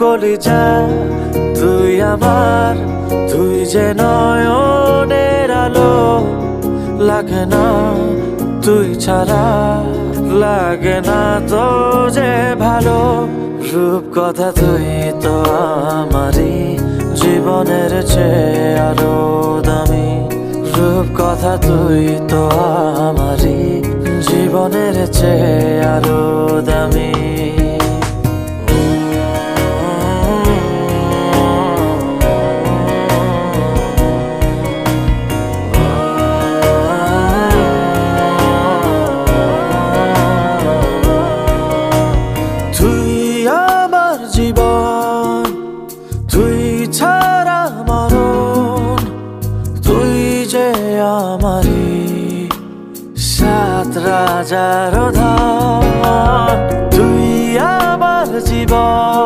কলিজা তুই আমার, তুই যে নয়নের আলো। লাগে না তুই ছাড়া, লাগে না তো যে ভালো। রূপ কথা তুই তো আমারই, জীবনের চেয়ে আরো দামি। রূপ কথা তুই তো আমারই, জীবনের চেয়ে আরো দামি। তুই আমার জীবন, তুই ছাড়া মরণ। তুই যে আমারই সাত রাজার ধন। তুই আমার জীবন,